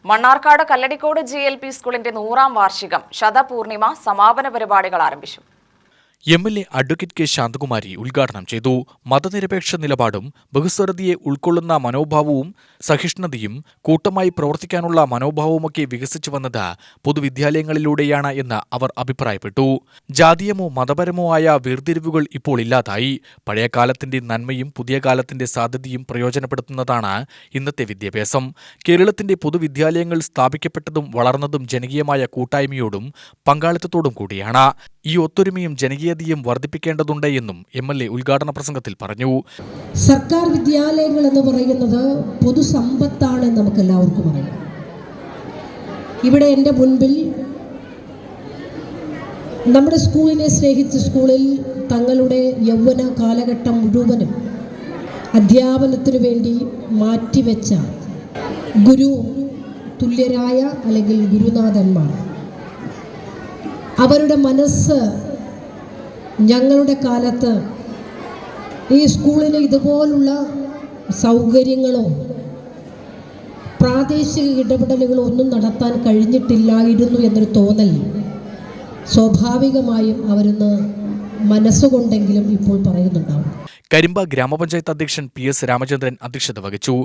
Mannarkkad Kalladikode GLP സ്കൂളിന്റെ 100ാം വാർഷികം ശതപൂർണിമ സമാപന പരിപാടികൾ ആരംഭിച്ചു. MLA അഡ്വക്കേറ്റ് കെ ശാന്തകുമാരി ഉദ്ഘാടനം ചെയ്തു. മതനിരപേക്ഷ നിലപാടും ബഹുസ്വരതയെ ഉൾക്കൊള്ളുന്ന മനോഭാവവും സഹിഷ്ണുതയും കൂട്ടമായി പ്രവർത്തിക്കാനുള്ള മനോഭാവവുമൊക്കെ വികസിച്ചു വന്നത് പൊതുവിദ്യാലയങ്ങളിലൂടെയാണ് എന്ന് അവർ അഭിപ്രായപ്പെട്ടു. ജാതീയമോ മതപരമോ ആയ വേർതിരിവുകൾ ഇപ്പോൾ ഇല്ലാതായി. പഴയ കാലത്തിന്റെ നന്മയും പുതിയ കാലത്തിന്റെ സാധ്യതയും പ്രയോജനപ്പെടുത്തുന്നതാണ് ഇന്നത്തെ വിദ്യാഭ്യാസം. കേരളത്തിന്റെ പൊതുവിദ്യാലയങ്ങൾ സ്ഥാപിക്കപ്പെട്ടതും വളർന്നതും ജനകീയമായ കൂട്ടായ്മയോടും പങ്കാളിത്തത്തോടും കൂടിയാണ്. ഈ ഒത്തൊരുമയും ജനകീയതയും വർദ്ധിപ്പിക്കേണ്ടതുണ്ട് എന്നും MLA ഉദ്ഘാടന പ്രസംഗത്തിൽ പറഞ്ഞു. സർക്കാർ വിദ്യാലയങ്ങൾ എന്ന് പറയുന്നത് പൊതുസമ്പത്താണെന്ന് നമുക്ക് എല്ലാവർക്കും അറിയാം. ഇവിടെ എൻ്റെ മുൻപിൽ നമ്മുടെ സ്കൂളിനെ സ്നേഹിച്ച സ്കൂളിൽ തങ്ങളുടെ യൗവന കാലഘട്ടം മുഴുവനും അധ്യാപനത്തിനു വേണ്ടി മാറ്റിവെച്ച ഗുരു തുല്യരായ അല്ലെങ്കിൽ ഗുരുനാഥന്മാർ, അവരുടെ മനസ്സ് ഞങ്ങളുടെ കാലത്ത് ഈ സ്കൂളിന് ഇതുപോലുള്ള സൗകര്യങ്ങളോ പ്രാദേശിക ഇടപെടലുകളോ ഒന്നും നടത്താൻ കഴിഞ്ഞിട്ടില്ലായിരുന്നു എന്നൊരു തോന്നൽ സ്വാഭാവികമായും അവരൊന്ന് മനസ്സുകൊണ്ടെങ്കിലും ഇപ്പോൾ പറയുന്നുണ്ടാവും. കരിമ്പ ഗ്രാമപഞ്ചായത്ത് അധ്യക്ഷൻ PS രാമചന്ദ്രൻ അധ്യക്ഷത വഹിച്ചു.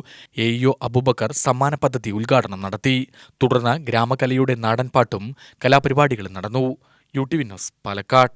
AEO അബൂബക്കർ സമ്മാന പദ്ധതി ഉദ്ഘാടനം നടത്തി. തുടർന്ന് ഗ്രാമകലയുടെ നാടൻപാട്ടും കലാപരിപാടികളും നടന്നു. UTV news, Palakkad.